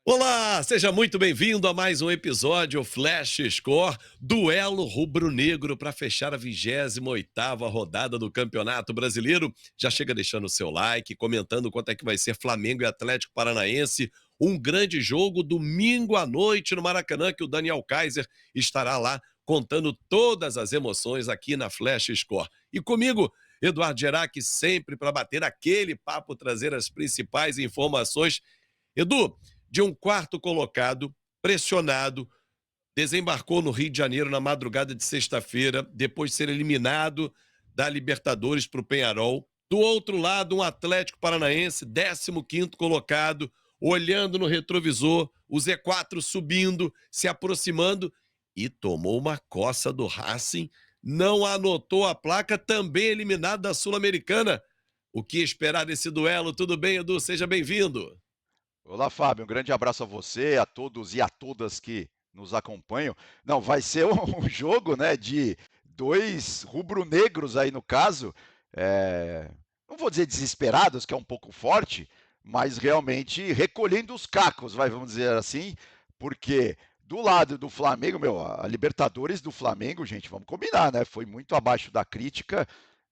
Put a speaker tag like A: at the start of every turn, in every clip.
A: Olá, seja muito bem-vindo a mais um episódio Flash Score, duelo rubro-negro para fechar a 28ª rodada do Campeonato Brasileiro. Já chega deixando o seu like, comentando quanto é que vai ser Flamengo e Atlético Paranaense. Um grande jogo domingo à noite no Maracanã, que o Daniel Kaiser estará lá contando todas as emoções aqui na Flash Score. E comigo, Eduardo Gerac, sempre para bater aquele papo, trazer as principais informações. Edu, de um quarto colocado, pressionado, desembarcou no Rio de Janeiro na madrugada de sexta-feira, depois de ser eliminado da Libertadores para o Peñarol. Do outro lado, um Atlético Paranaense, 15º colocado, olhando no retrovisor, o Z4 subindo, se aproximando e tomou uma coça do Racing, não anotou a placa, também eliminado da Sul-Americana. O que esperar desse duelo? Tudo bem, Edu? Seja bem-vindo.
B: Olá, Fábio. Um grande abraço a você, a todos e a todas que nos acompanham. Não, vai ser um jogo, né, de dois rubro-negros aí no caso. Não vou dizer desesperados, que é um pouco forte, mas realmente recolhendo os cacos, vamos dizer assim, porque do lado do Flamengo, a Libertadores do Flamengo, gente, vamos combinar, né? Foi muito abaixo da crítica.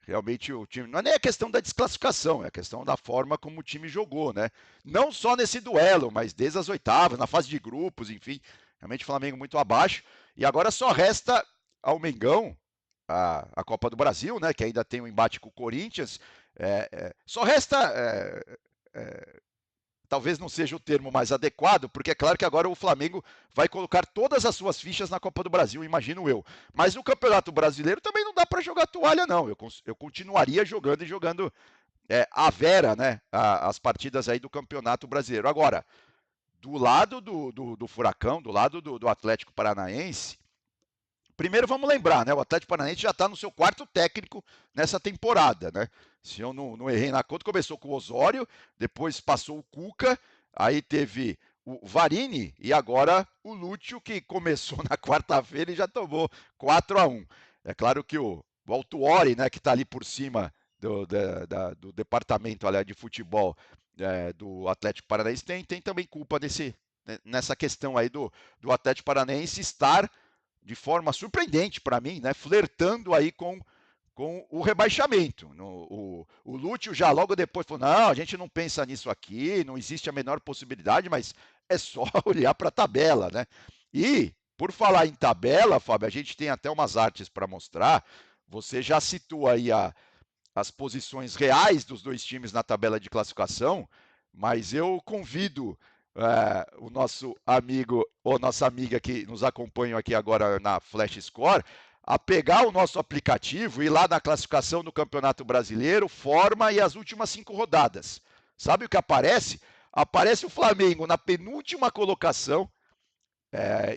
B: Realmente o time. Não é nem a questão da desclassificação, é a questão da forma como o time jogou, né? Não só nesse duelo, mas desde as oitavas, na fase de grupos, enfim. Realmente o Flamengo muito abaixo. E agora só resta ao Mengão a Copa do Brasil, né? Que ainda tem um embate com o Corinthians. Só resta talvez não seja o termo mais adequado, porque é claro que agora o Flamengo vai colocar todas as suas fichas na Copa do Brasil, imagino eu. Mas no Campeonato Brasileiro também não dá para jogar toalha, não. Eu continuaria jogando e jogando a vera, né? As partidas aí do Campeonato Brasileiro. Agora, do lado do Furacão, do lado do Atlético Paranaense, primeiro vamos lembrar, né? O Atlético Paranaense já está no seu quarto técnico nessa temporada, né? Se eu não errei na conta, começou com o Osório, depois passou o Cuca, aí teve o Varini e agora o Lúcio, que começou na quarta-feira e já tomou 4-1. É claro que o Autuori, né, que está ali por cima do departamento aliás, de futebol do Atlético Paranaense, tem também culpa nessa questão aí do Atlético Paranaense estar de forma surpreendente para mim, né, flertando aí com o rebaixamento. O Lúcio já logo depois falou: não, a gente não pensa nisso aqui, não existe a menor possibilidade, mas é só olhar para a tabela, né? E, por falar em tabela, Fábio, a gente tem até umas artes para mostrar. Você já citou aí as posições reais dos dois times na tabela de classificação, mas eu convido o nosso amigo ou nossa amiga que nos acompanham aqui agora na Flash Score a pegar o nosso aplicativo e ir lá na classificação do Campeonato Brasileiro, forma e as últimas 5 rodadas. Sabe o que aparece? Aparece o Flamengo na penúltima colocação.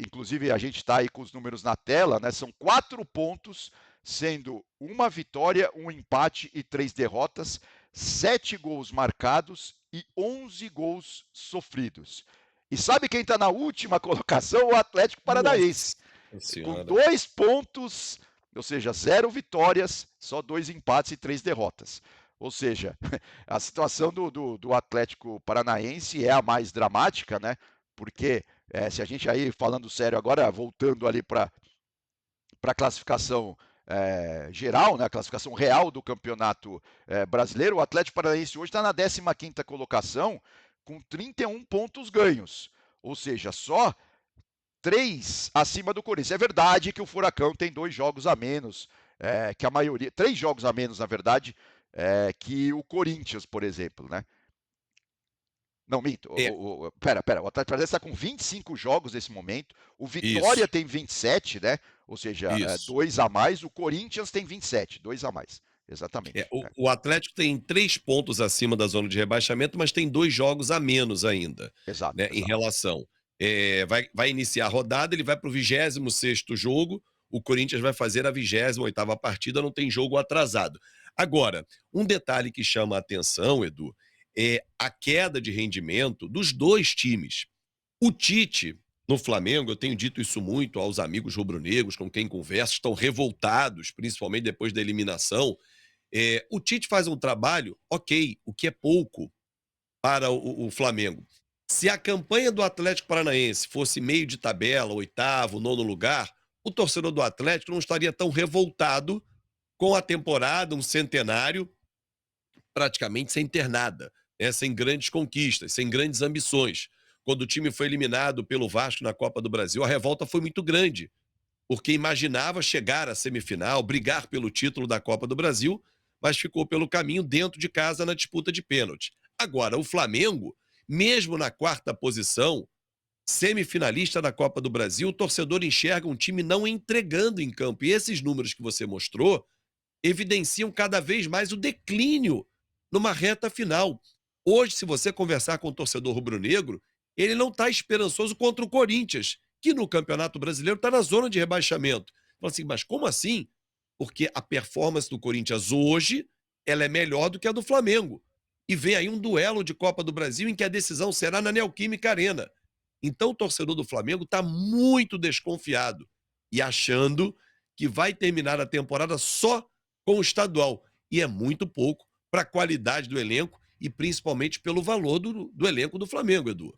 B: Inclusive, a gente está aí com os números na tela, né? São 4 pontos, sendo uma vitória, um empate e 3 derrotas, 7 gols marcados e 11 gols sofridos. E sabe quem está na última colocação? O Atlético Paranaense,
A: Nossa
B: com
A: Senhora.
B: 2 pontos, ou seja, 0 vitórias, só 2 empates e 3 derrotas. Ou seja, a situação do Atlético Paranaense é a mais dramática, né? Porque se a gente aí, falando sério agora, voltando ali para a classificação geral, né, a classificação real do campeonato brasileiro, o Atlético Paranaense hoje está na 15ª colocação com 31 pontos ganhos. Ou seja, só 3 acima do Corinthians. É verdade que o Furacão tem 2 jogos a menos, que a maioria, 3 jogos a menos, na verdade, que o Corinthians, por exemplo, né? Não, minto.
A: É,
B: Pera. O Atlético Paranaense está com 25 jogos nesse momento. O Vitória
A: isso,
B: tem 27, né? Ou seja,
A: isso.
B: 2 a mais. O Corinthians tem 27, 2 a mais. Exatamente.
A: O Atlético tem 3 pontos acima da zona de rebaixamento, mas tem 2 jogos a menos ainda,
B: Exato,
A: né, em
B: exato.
A: relação. Vai iniciar a rodada, ele vai para o 26º jogo, o Corinthians vai fazer a 28ª partida, não tem jogo atrasado. Agora, um detalhe que chama a atenção, Edu, é a queda de rendimento dos 2 times. O Tite, no Flamengo, eu tenho dito isso muito aos amigos rubro-negros com quem converso, estão revoltados, principalmente depois da eliminação. O Tite faz um trabalho, ok, o que é pouco para o Flamengo. Se a campanha do Atlético Paranaense fosse meio de tabela, oitavo, nono lugar, o torcedor do Atlético não estaria tão revoltado com a temporada, um centenário, praticamente sem ter nada, né? Sem grandes conquistas, sem grandes ambições. Quando o time foi eliminado pelo Vasco na Copa do Brasil, a revolta foi muito grande, porque imaginava chegar à semifinal, brigar pelo título da Copa do Brasil, mas ficou pelo caminho dentro de casa na disputa de pênalti. Agora, o Flamengo, mesmo na quarta posição, semifinalista da Copa do Brasil, o torcedor enxerga um time não entregando em campo. E esses números que você mostrou evidenciam cada vez mais o declínio numa reta final. Hoje, se você conversar com o torcedor rubro-negro, ele não está esperançoso contra o Corinthians, que no Campeonato Brasileiro está na zona de rebaixamento. Fala assim, mas como assim? Porque a performance do Corinthians hoje ela é melhor do que a do Flamengo. E vem aí um duelo de Copa do Brasil em que a decisão será na Neoquímica Arena. Então o torcedor do Flamengo está muito desconfiado e achando que vai terminar a temporada só com o estadual. E é muito pouco para a qualidade do elenco e principalmente pelo valor do elenco do Flamengo, Edu.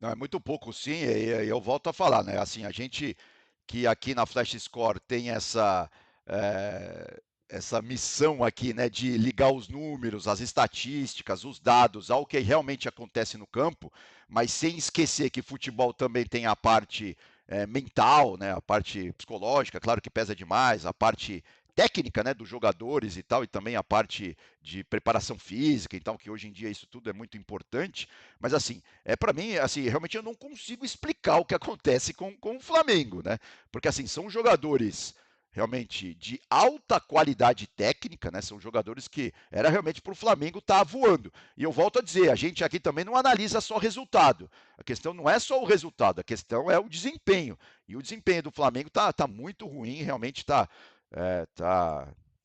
B: Não, é muito pouco sim, e eu volto a falar, né, assim, a gente que aqui na Flash Score tem essa missão aqui, né, de ligar os números, as estatísticas, os dados ao que realmente acontece no campo, mas sem esquecer que futebol também tem a parte mental, né, a parte psicológica, claro que pesa demais, a parte técnica, né, dos jogadores e tal, e também a parte de preparação física, então que hoje em dia isso tudo é muito importante, mas assim, para mim, assim, realmente eu não consigo explicar o que acontece com o Flamengo, né? Porque assim, são jogadores realmente de alta qualidade técnica, né? São jogadores que era realmente para o Flamengo estar voando. E eu volto a dizer, a gente aqui também não analisa só resultado. A questão não é só o resultado, a questão é o desempenho. E o desempenho do Flamengo tá muito ruim, realmente tá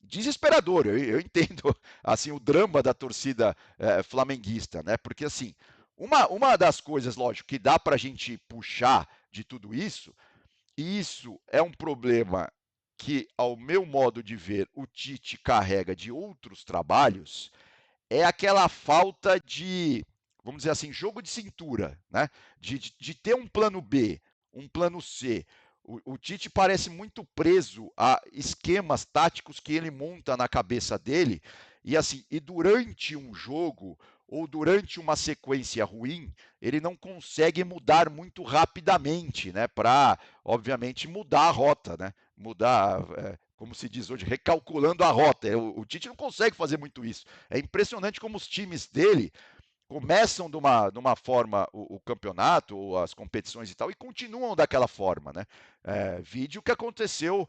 B: desesperador. Eu entendo assim o drama da torcida flamenguista, né? Porque assim, uma das coisas, lógico, que dá para a gente puxar de tudo isso, e isso é um problema que, ao meu modo de ver, o Tite carrega de outros trabalhos, é aquela falta de, vamos dizer assim, jogo de cintura, né? De ter um plano B, um plano C. O Tite parece muito preso a esquemas táticos que ele monta na cabeça dele, e assim, e durante um jogo ou durante uma sequência ruim, ele não consegue mudar muito rapidamente, né? Para, obviamente, mudar a rota, né? Mudar, como se diz hoje, recalculando a rota. O Tite não consegue fazer muito isso. É impressionante como os times dele começam de uma forma o campeonato, ou as competições e tal, e continuam daquela forma, né? Vídeo que aconteceu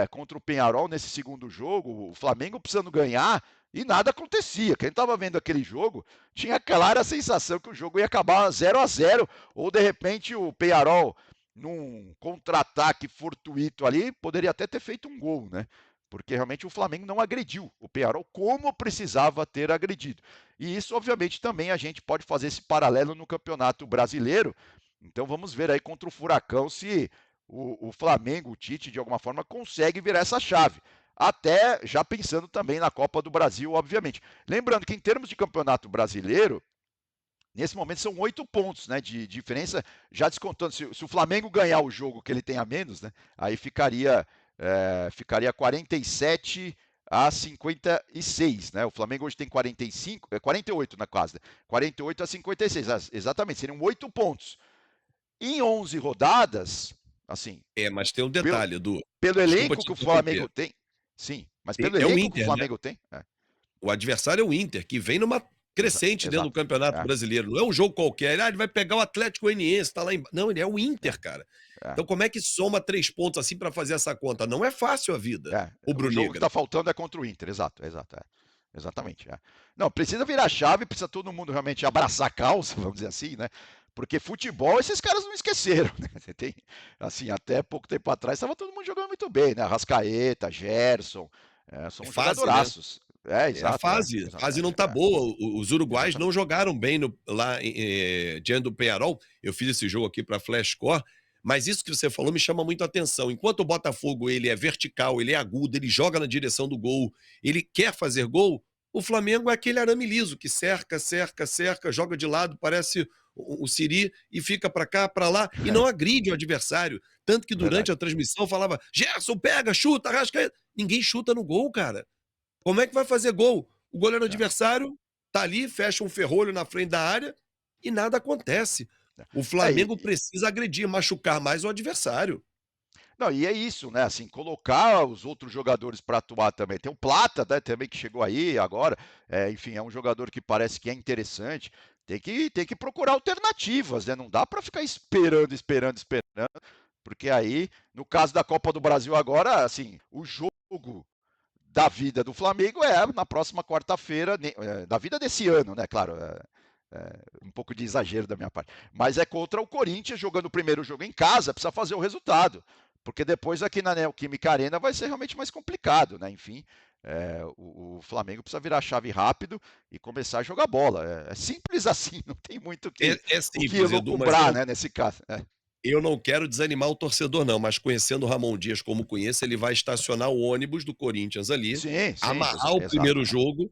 B: contra o Penharol nesse segundo jogo, o Flamengo precisando ganhar e nada acontecia. Quem estava vendo aquele jogo tinha a clara sensação que o jogo ia acabar 0-0, ou de repente o Penharol, num contra-ataque fortuito ali, poderia até ter feito um gol, né? Porque realmente o Flamengo não agrediu o Penharol como precisava ter agredido. E isso, obviamente, também a gente pode fazer esse paralelo no Campeonato Brasileiro. Então vamos ver aí contra o Furacão se o Flamengo, o Tite, de alguma forma, consegue virar essa chave. Até já pensando também na Copa do Brasil, obviamente. Lembrando que em termos de Campeonato Brasileiro, nesse momento são 8 pontos, né, de diferença, já descontando, se o Flamengo ganhar o jogo que ele tem a menos, né, aí ficaria 47 a 56, né? O Flamengo hoje tem 45, 48 na quase, né? 48 a 56, exatamente, seriam 8 pontos. Em 11 rodadas, assim,
A: Mas tem um
B: pelo,
A: detalhe, Edu.
B: pelo
A: Desculpa
B: elenco
A: te
B: que o
A: interromper.
B: Flamengo tem, sim, mas pelo
A: É o
B: elenco que o
A: Inter, né?
B: Flamengo tem,
A: O adversário é o Inter, que vem numa crescente dentro do
B: exato,
A: Campeonato Brasileiro. Não é um jogo qualquer. Ele vai pegar o Atlético Goianiense, tá lá embaixo. Não, ele é o
B: é,
A: Inter, cara.
B: é.
A: Então, como é que soma 3 pontos assim para fazer essa conta? Não é fácil a vida,
B: O jogo que está
A: rubro-negra.
B: faltando é contra o Inter, exato. Exatamente. Não, precisa virar chave, precisa todo mundo realmente abraçar a causa, vamos dizer assim, né? Porque futebol esses caras não esqueceram, né? Você tem, assim, até pouco tempo atrás estava todo mundo jogando muito bem, né? Arrascaeta, Gerson,
A: É
B: são
A: fase, né?
B: jogadoraços.
A: É a
B: Exato,
A: fase. A fase não tá boa. Os uruguais não
B: exatamente.
A: jogaram bem lá diante do Peñarol. Eu fiz esse jogo aqui para Flashcore. Mas isso que você falou me chama muito a atenção. Enquanto o Botafogo ele é vertical, ele é agudo, ele joga na direção do gol, ele quer fazer gol, O Flamengo é aquele arame liso que cerca, cerca, cerca, joga de lado, parece o Siri e fica pra cá, pra lá e não agride o adversário. Tanto que durante
B: Verdade.
A: a transmissão falava: "Gerson, pega, chuta, Arrascaeta". Ninguém chuta no gol, cara. Como é que vai fazer gol? O goleiro
B: É,
A: adversário tá ali, fecha um ferrolho na frente da área e nada acontece. O
B: é,
A: Flamengo precisa agredir, machucar mais o adversário.
B: não, e é isso, né? Assim, colocar os outros jogadores para atuar também. Tem o Plata, né, também que chegou aí agora. Enfim, é um jogador que parece que é interessante. Tem que procurar alternativas, né? Não dá para ficar esperando, esperando, esperando, porque aí, no caso da Copa do Brasil agora, assim, o jogo da vida do Flamengo é na próxima quarta-feira, da vida desse ano, né? Claro, um pouco de exagero da minha parte. Mas é contra o Corinthians, jogando o primeiro jogo em casa, precisa fazer o resultado. Porque depois aqui na Neoquímica Arena vai ser realmente mais complicado, né? Enfim, o Flamengo precisa virar a chave rápido e começar a jogar bola. É simples assim, não tem muito
A: É
B: o que
A: simples, Edu, mas
B: elucubrar, né, nesse caso.
A: eu não quero desanimar o torcedor não, mas conhecendo o Ramon Dias como conheço, ele vai estacionar o ônibus do Corinthians ali,
B: Sim, sim,
A: amarrar o
B: exato.
A: primeiro jogo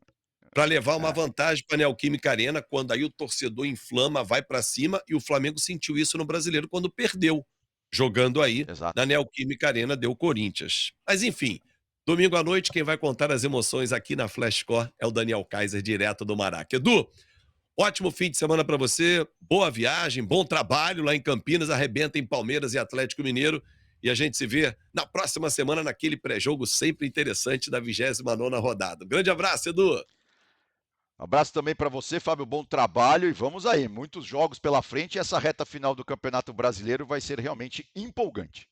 A: para levar uma
B: É,
A: vantagem para a Neoquímica Arena, quando aí o torcedor inflama, vai para cima, e o Flamengo sentiu isso no Brasileiro quando perdeu, jogando aí na
B: exato.
A: Neoquímica Arena, deu Corinthians. Mas enfim, domingo à noite quem vai contar as emoções aqui na Flashcore é o Daniel Kaiser, direto do Maraca. Edu, ótimo fim de semana para você, boa viagem, bom trabalho lá em Campinas, arrebenta em Palmeiras e Atlético Mineiro, e a gente se vê na próxima semana naquele pré-jogo sempre interessante da 29ª rodada. Um grande abraço, Edu!
B: Abraço também para você, Fábio. Bom trabalho e vamos aí. Muitos jogos pela frente e essa reta final do Campeonato Brasileiro vai ser realmente empolgante.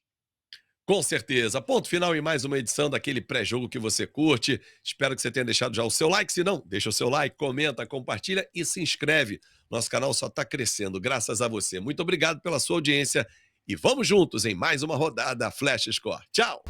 A: Com certeza. Ponto final em mais uma edição daquele pré-jogo que você curte. Espero que você tenha deixado já o seu like. Se não, deixa o seu like, comenta, compartilha e se inscreve. Nosso canal só está crescendo graças a você. Muito obrigado pela sua audiência e vamos juntos em mais uma rodada Flash Score. Tchau!